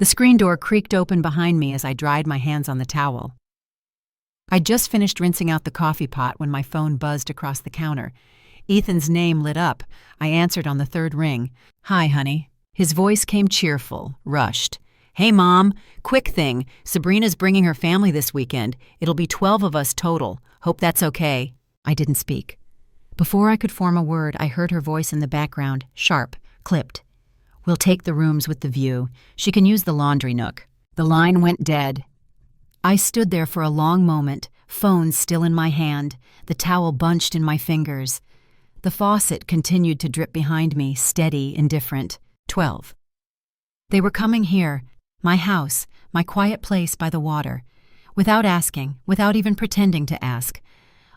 The screen door creaked open behind me as I dried my hands on the towel. I'd just finished rinsing out the coffee pot when my phone buzzed across the counter. Ethan's name lit up. I answered on the third ring. "Hi, honey." His voice came cheerful, rushed. "Hey, Mom. Quick thing. Sabrina's bringing her family this weekend. It'll be 12 of us total. Hope that's okay." I didn't speak. Before I could form a word, I heard her voice in the background, sharp, clipped. "We'll take the rooms with the view. She can use the laundry nook." The line went dead. I stood there for a long moment, phone still in my hand, the towel bunched in my fingers. The faucet continued to drip behind me, steady, indifferent. 12. They were coming here, my house, my quiet place by the water. Without asking, without even pretending to ask.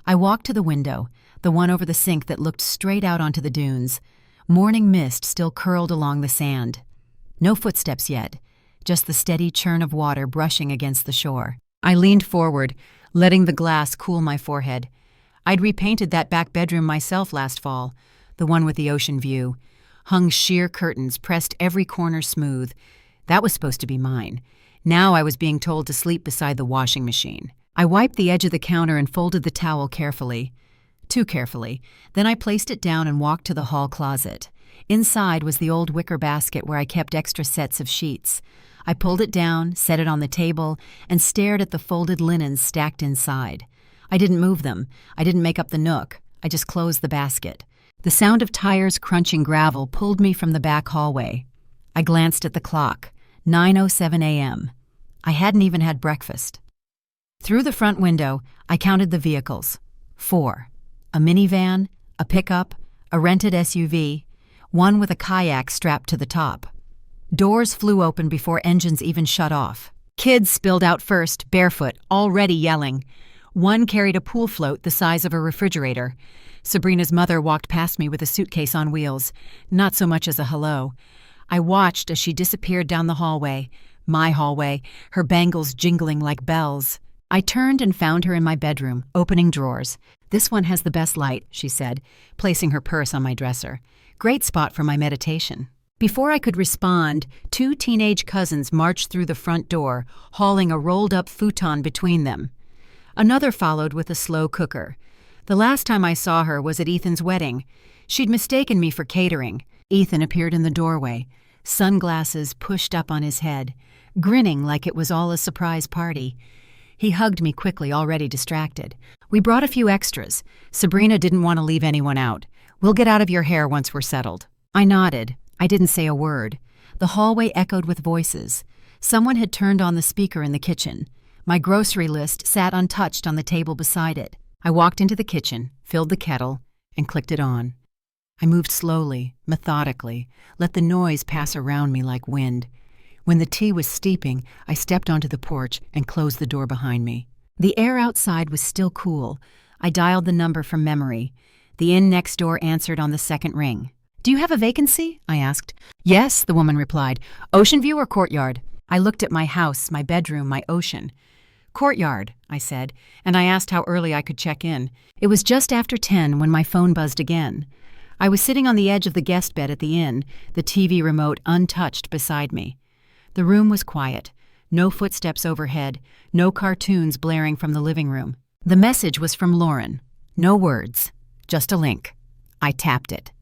I walked to the window, the one over the sink that looked straight out onto the dunes. Morning mist still curled along the sand. No footsteps yet, just the steady churn of water brushing against the shore. I leaned forward, letting the glass cool my forehead. I'd repainted that back bedroom myself last fall, the one with the ocean view. Hung sheer curtains, pressed every corner smooth. That was supposed to be mine. Now I was being told to sleep beside the washing machine. I wiped the edge of the counter and folded the towel carefully. Too carefully. Then I placed it down and walked to the hall closet. Inside was the old wicker basket where I kept extra sets of sheets. I pulled it down, set it on the table, and stared at the folded linens stacked inside. I didn't move them. I didn't make up the nook. I just closed the basket. The sound of tires crunching gravel pulled me from the back hallway. I glanced at the clock. 9:07 a.m. I hadn't even had breakfast. Through the front window, I counted the vehicles. 4. A minivan, a pickup, a rented SUV, one with a kayak strapped to the top. Doors flew open before engines even shut off. Kids spilled out first, barefoot, already yelling. One carried a pool float the size of a refrigerator. Sabrina's mother walked past me with a suitcase on wheels, not so much as a hello. I watched as she disappeared down the hallway, my hallway, her bangles jingling like bells. I turned and found her in my bedroom, opening drawers. "This one has the best light," she said, placing her purse on my dresser. "Great spot for my meditation." Before I could respond, 2 teenage cousins marched through the front door, hauling a rolled-up futon between them. Another followed with a slow cooker. The last time I saw her was at Ethan's wedding. She'd mistaken me for catering. Ethan appeared in the doorway, sunglasses pushed up on his head, grinning like it was all a surprise party. He hugged me quickly, already distracted. "We brought a few extras. Sabrina didn't want to leave anyone out. We'll get out of your hair once we're settled." I nodded. I didn't say a word. The hallway echoed with voices. Someone had turned on the speaker in the kitchen. My grocery list sat untouched on the table beside it. I walked into the kitchen, filled the kettle, and clicked it on. I moved slowly, methodically, let the noise pass around me like wind. When the tea was steeping, I stepped onto the porch and closed the door behind me. The air outside was still cool. I dialed the number from memory. The inn next door answered on the second ring. "Do you have a vacancy?" I asked. "Yes," the woman replied. "Ocean view or courtyard?" I looked at my house, my bedroom, my ocean. "Courtyard," I said, and I asked how early I could check in. It was just after 10 when my phone buzzed again. I was sitting on the edge of the guest bed at the inn, the TV remote untouched beside me. The room was quiet. No footsteps overhead, no cartoons blaring from the living room. The message was from Lauren. No words, just a link. I tapped it.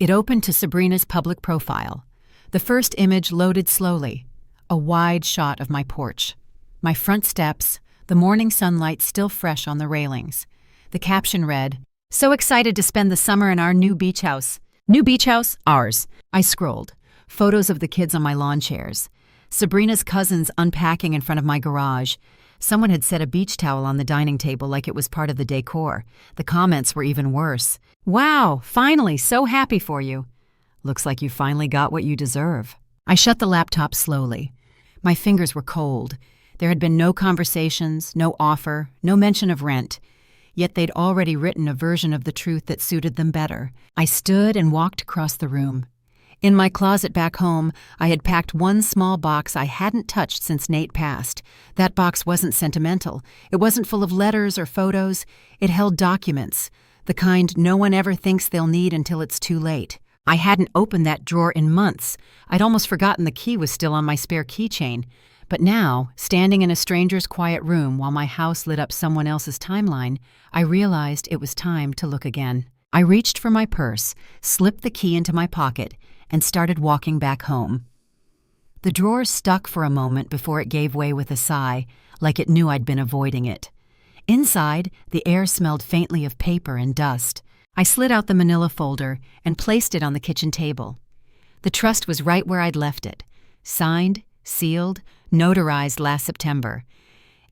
It opened to Sabrina's public profile. The first image loaded slowly. A wide shot of my porch. My front steps, the morning sunlight still fresh on the railings. The caption read, "So excited to spend the summer in our new beach house." New beach house? Ours. I scrolled. Photos of the kids on my lawn chairs. Sabrina's cousins unpacking in front of my garage. Someone had set a beach towel on the dining table like it was part of the decor. The comments were even worse. "Wow, finally, so happy for you." "Looks like you finally got what you deserve." I shut the laptop slowly. My fingers were cold. There had been no conversations, no offer, no mention of rent. Yet they'd already written a version of the truth that suited them better. I stood and walked across the room. In my closet back home, I had packed one small box I hadn't touched since Nate passed. That box wasn't sentimental. It wasn't full of letters or photos. It held documents, the kind no one ever thinks they'll need until it's too late. I hadn't opened that drawer in months. I'd almost forgotten the key was still on my spare keychain. But now, standing in a stranger's quiet room while my house lit up someone else's timeline, I realized it was time to look again. I reached for my purse, slipped the key into my pocket, and started walking back home. The drawer stuck for a moment before it gave way with a sigh, like it knew I'd been avoiding it. Inside, the air smelled faintly of paper and dust. I slid out the manila folder and placed it on the kitchen table. The trust was right where I'd left it, signed, sealed, notarized last September.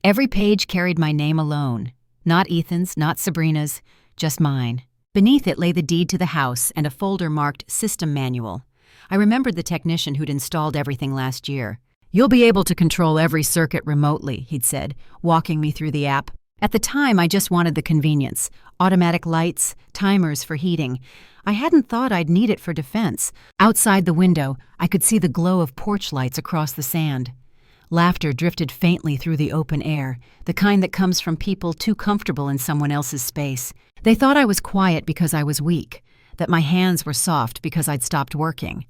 Every page carried my name alone, not Ethan's, not Sabrina's, just mine. Beneath it lay the deed to the house and a folder marked System Manual. I remembered the technician who'd installed everything last year. "You'll be able to control every circuit remotely," he'd said, walking me through the app. At the time, I just wanted the convenience. Automatic lights, timers for heating. I hadn't thought I'd need it for defense. Outside the window, I could see the glow of porch lights across the sand. Laughter drifted faintly through the open air, the kind that comes from people too comfortable in someone else's space. They thought I was quiet because I was weak, that my hands were soft because I'd stopped working.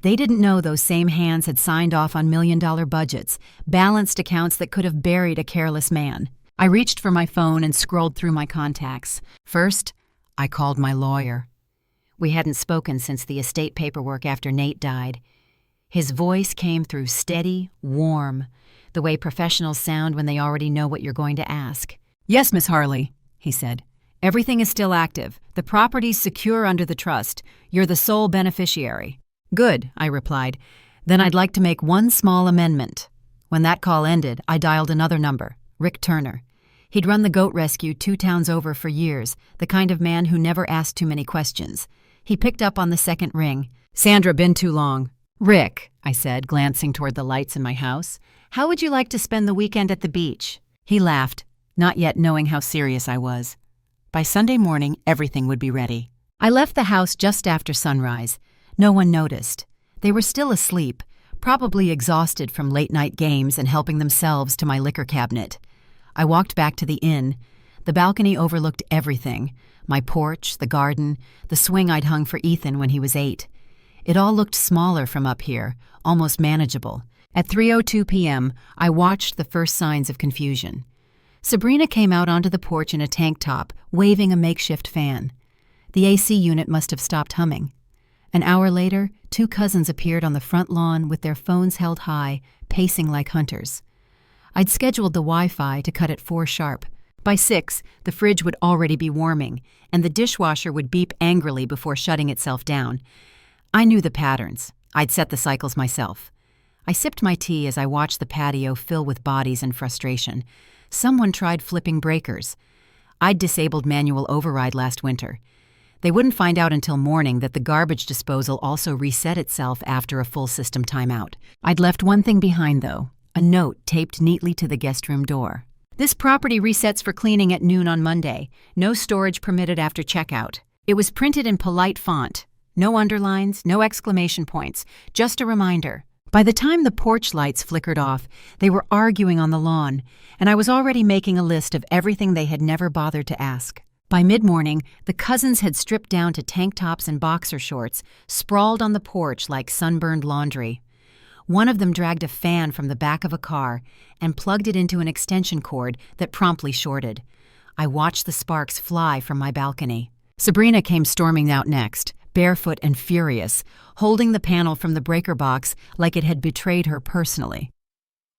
They didn't know those same hands had signed off on million-dollar budgets, balanced accounts that could have buried a careless man. I reached for my phone and scrolled through my contacts. First, I called my lawyer. We hadn't spoken since the estate paperwork after Nate died. His voice came through steady, warm, the way professionals sound when they already know what you're going to ask. "Yes, Miss Harley," he said. "Everything is still active. The property's secure under the trust. You're the sole beneficiary." "Good," I replied. "Then I'd like to make one small amendment." When that call ended, I dialed another number, Rick Turner. He'd run the goat rescue 2 towns over for years, the kind of man who never asked too many questions. He picked up on the second ring. "Sandra, been too long." "Rick," I said, glancing toward the lights in my house, "how would you like to spend the weekend at the beach?" He laughed, not yet knowing how serious I was. By Sunday morning, everything would be ready. I left the house just after sunrise. No one noticed. They were still asleep, probably exhausted from late-night games and helping themselves to my liquor cabinet. I walked back to the inn. The balcony overlooked everything: my porch, the garden, the swing I'd hung for Ethan when he was 8. It all looked smaller from up here, almost manageable. At 3:02 p.m., I watched the first signs of confusion. Sabrina came out onto the porch in a tank top, waving a makeshift fan. The AC unit must have stopped humming. An hour later, 2 cousins appeared on the front lawn with their phones held high, pacing like hunters. I'd scheduled the Wi-Fi to cut at 4 sharp. By 6, the fridge would already be warming, and the dishwasher would beep angrily before shutting itself down. I knew the patterns. I'd set the cycles myself. I sipped my tea as I watched the patio fill with bodies and frustration. Someone tried flipping breakers. I'd disabled manual override last winter. They wouldn't find out until morning that the garbage disposal also reset itself after a full system timeout. I'd left one thing behind, though, a note taped neatly to the guest room door. "This property resets for cleaning at noon on Monday. No storage permitted after checkout." It was printed in polite font. No underlines, no exclamation points, just a reminder. By the time the porch lights flickered off, they were arguing on the lawn, and I was already making a list of everything they had never bothered to ask. By mid-morning, the cousins had stripped down to tank tops and boxer shorts, sprawled on the porch like sunburned laundry. One of them dragged a fan from the back of a car and plugged it into an extension cord that promptly shorted. I watched the sparks fly from my balcony. Sabrina came storming out next, barefoot and furious, holding the panel from the breaker box like it had betrayed her personally.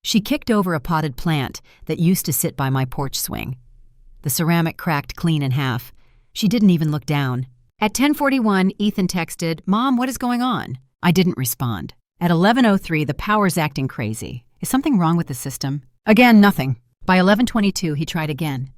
She kicked over a potted plant that used to sit by my porch swing. The ceramic cracked clean in half. She didn't even look down. At 10:41, Ethan texted, "Mom, what is going on?" I didn't respond. At 11:03, the power's acting crazy. Is something wrong with the system? Again, nothing. By 11:22, he tried again.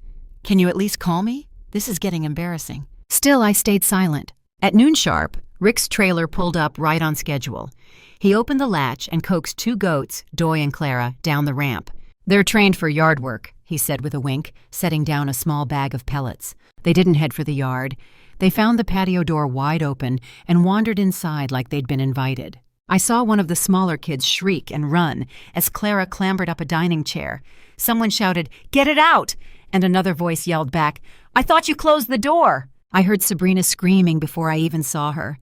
"Can you at least call me? This is getting embarrassing." Still, I stayed silent. At noon sharp, Rick's trailer pulled up right on schedule. He opened the latch and coaxed 2 goats, Doy and Clara, down the ramp. "They're trained for yard work," he said with a wink, setting down a small bag of pellets. They didn't head for the yard. They found the patio door wide open and wandered inside like they'd been invited. I saw one of the smaller kids shriek and run as Clara clambered up a dining chair. Someone shouted, "Get it out!" And another voice yelled back, "I thought you closed the door!" I heard Sabrina screaming before I even saw her.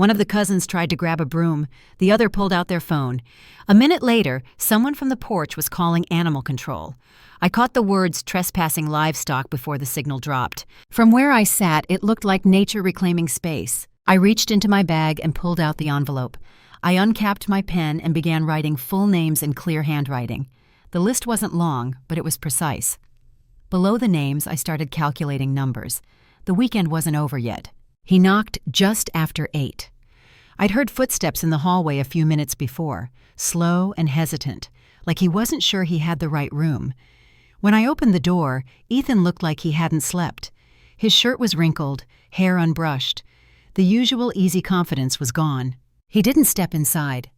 One of the cousins tried to grab a broom. The other pulled out their phone. A minute later, someone from the porch was calling animal control. I caught the words trespassing livestock before the signal dropped. From where I sat, it looked like nature reclaiming space. I reached into my bag and pulled out the envelope. I uncapped my pen and began writing full names in clear handwriting. The list wasn't long, but it was precise. Below the names, I started calculating numbers. The weekend wasn't over yet. He knocked just after 8. I'd heard footsteps in the hallway a few minutes before, slow and hesitant, like he wasn't sure he had the right room. When I opened the door, Ethan looked like he hadn't slept. His shirt was wrinkled, hair unbrushed. The usual easy confidence was gone. He didn't step inside.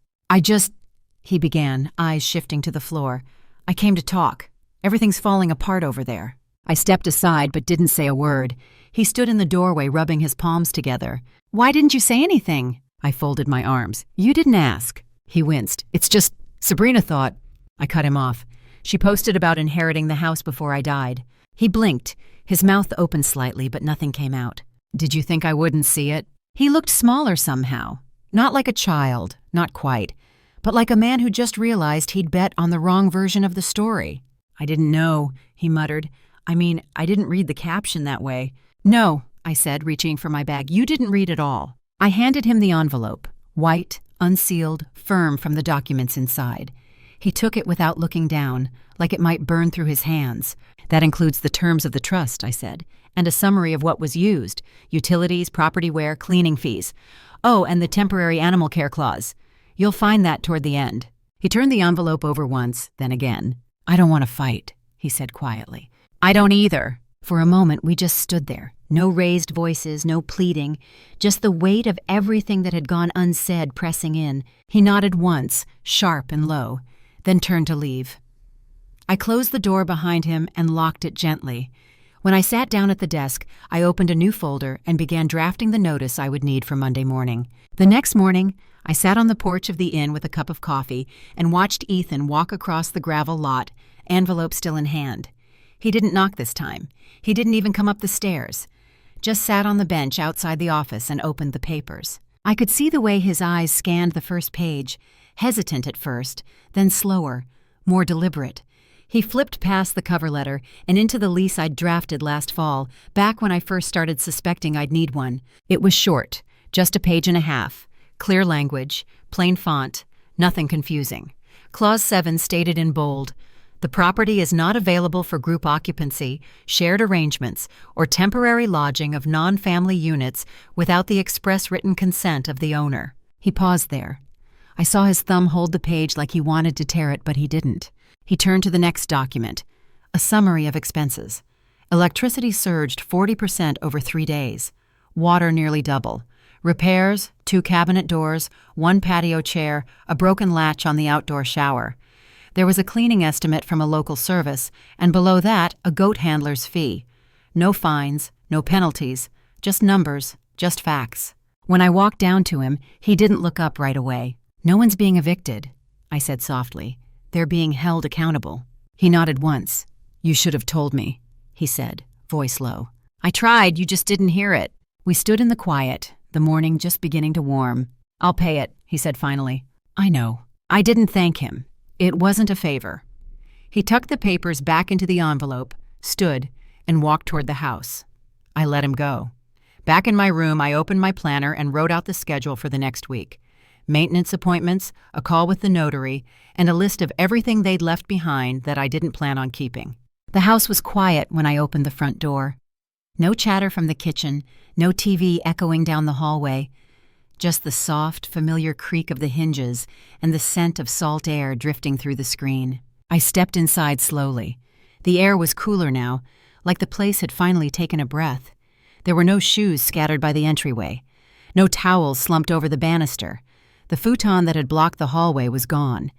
He began, eyes shifting to the floor. I came to talk. Everything's falling apart over there. I stepped aside but didn't say a word. He stood in the doorway rubbing his palms together. Why didn't you say anything? I folded my arms. You didn't ask. He winced. It's just, Sabrina thought. I cut him off. She posted about inheriting the house before I died. He blinked. His mouth opened slightly, but nothing came out. Did you think I wouldn't see it? He looked smaller somehow. Not like a child, not quite, but like a man who just realized he'd bet on the wrong version of the story. I didn't know, he muttered. I didn't read the caption that way. No, I said, reaching for my bag. You didn't read at all. I handed him the envelope, white, unsealed, firm from the documents inside. He took it without looking down, like it might burn through his hands. That includes the terms of the trust, I said, and a summary of what was used, utilities, property wear, cleaning fees. Oh, and the temporary animal care clause. You'll find that toward the end. He turned the envelope over once, then again. I don't want to fight, he said quietly. I don't either. For a moment, we just stood there. No raised voices, no pleading, just the weight of everything that had gone unsaid pressing in. He nodded once, sharp and low, then turned to leave. I closed the door behind him and locked it gently. When I sat down at the desk, I opened a new folder and began drafting the notice I would need for Monday morning. The next morning, I sat on the porch of the inn with a cup of coffee and watched Ethan walk across the gravel lot, envelope still in hand. He didn't knock this time. He didn't even come up the stairs. Just sat on the bench outside the office and opened the papers. I could see the way his eyes scanned the first page, hesitant at first, then slower, more deliberate. He flipped past the cover letter and into the lease I'd drafted last fall, back when I first started suspecting I'd need one. It was short, just a page and a half, clear language, plain font, nothing confusing. Clause 7 stated in bold, "The property is not available for group occupancy, shared arrangements, or temporary lodging of non-family units without the express written consent of the owner." He paused there. I saw his thumb hold the page like he wanted to tear it, but he didn't. He turned to the next document, a summary of expenses. Electricity surged 40% over 3 days. Water nearly double. Repairs, 2 cabinet doors, 1 patio chair, a broken latch on the outdoor shower. There was a cleaning estimate from a local service, and below that, a goat handler's fee. No fines, no penalties, just numbers, just facts. When I walked down to him, he didn't look up right away. "No one's being evicted," I said softly. "They're being held accountable." He nodded once. "You should have told me," he said, voice low. "I tried, you just didn't hear it." We stood in the quiet, the morning just beginning to warm. "I'll pay it," he said finally. "I know." I didn't thank him. It wasn't a favor. He tucked the papers back into the envelope, stood, and walked toward the house. I let him go. Back in my room, I opened my planner and wrote out the schedule for the next week. Maintenance appointments, a call with the notary, and a list of everything they'd left behind that I didn't plan on keeping. The house was quiet when I opened the front door. No chatter from the kitchen, no TV echoing down the hallway, just the soft, familiar creak of the hinges and the scent of salt air drifting through the screen. I stepped inside slowly. The air was cooler now, like the place had finally taken a breath. There were no shoes scattered by the entryway, no towels slumped over the banister. The futon that had blocked the hallway was gone.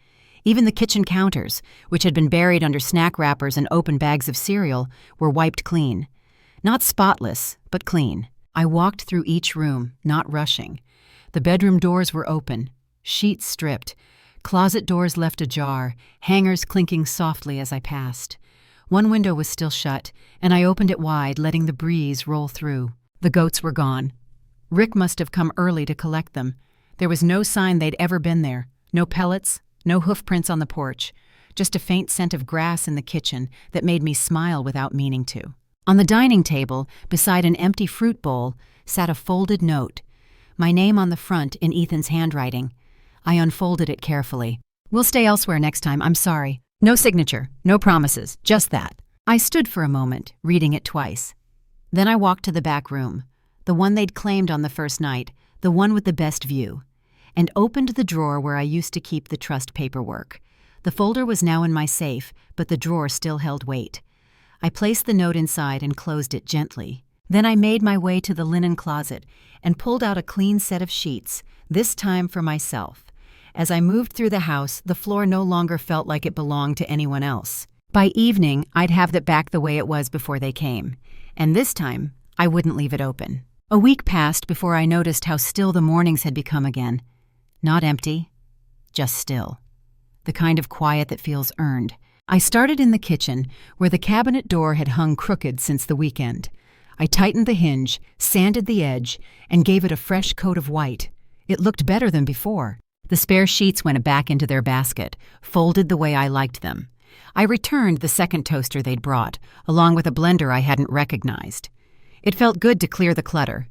Even the kitchen counters, which had been buried under snack wrappers and open bags of cereal, were wiped clean. Not spotless, but clean. I walked through each room, not rushing. The bedroom doors were open, sheets stripped, closet doors left ajar, hangers clinking softly as I passed. One window was still shut, and I opened it wide, letting the breeze roll through. The goats were gone. Rick must have come early to collect them. There was no sign they'd ever been there. No pellets, no hoof prints on the porch. Just a faint scent of grass in the kitchen that made me smile without meaning to. On the dining table, beside an empty fruit bowl, sat a folded note. My name on the front in Ethan's handwriting. I unfolded it carefully. "We'll stay elsewhere next time, I'm sorry." No signature, no promises, just that. I stood for a moment, reading it twice. Then I walked to the back room, the one they'd claimed on the first night, the one with the best view, and opened the drawer where I used to keep the trust paperwork. The folder was now in my safe, but the drawer still held weight. I placed the note inside and closed it gently. Then I made my way to the linen closet and pulled out a clean set of sheets, this time for myself. As I moved through the house, the floor no longer felt like it belonged to anyone else. By evening, I'd have it back the way it was before they came. And this time, I wouldn't leave it open. A week passed before I noticed how still the mornings had become again. Not empty, just still. The kind of quiet that feels earned. I started in the kitchen, where the cabinet door had hung crooked since the weekend. I tightened the hinge, sanded the edge, and gave it a fresh coat of white. It looked better than before. The spare sheets went back into their basket, folded the way I liked them. I returned the second toaster they'd brought, along with a blender I hadn't recognized. It felt good to clear the clutter.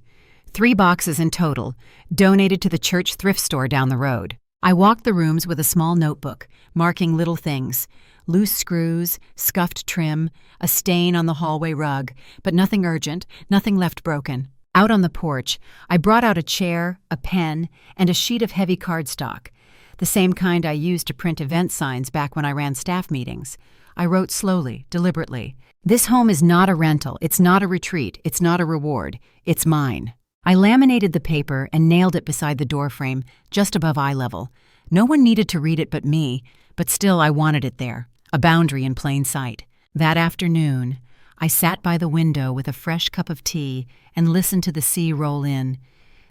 3 boxes in total, donated to the church thrift store down the road. I walked the rooms with a small notebook, marking little things. Loose screws, scuffed trim, a stain on the hallway rug, but nothing urgent, nothing left broken. Out on the porch, I brought out a chair, a pen, and a sheet of heavy cardstock, the same kind I used to print event signs back when I ran staff meetings. I wrote slowly, deliberately. "This home is not a rental, it's not a retreat, it's not a reward, it's mine." I laminated the paper and nailed it beside the doorframe, just above eye level. No one needed to read it but me, but still I wanted it there, a boundary in plain sight. That afternoon, I sat by the window with a fresh cup of tea and listened to the sea roll in.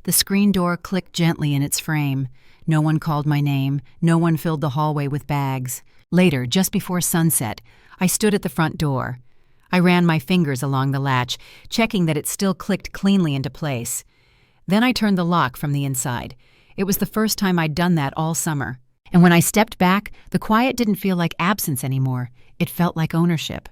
The screen door clicked gently in its frame. No one called my name. No one filled the hallway with bags. Later, just before sunset, I stood at the front door. I ran my fingers along the latch, checking that it still clicked cleanly into place. Then I turned the lock from the inside. It was the first time I'd done that all summer. And when I stepped back, the quiet didn't feel like absence anymore. It felt like ownership.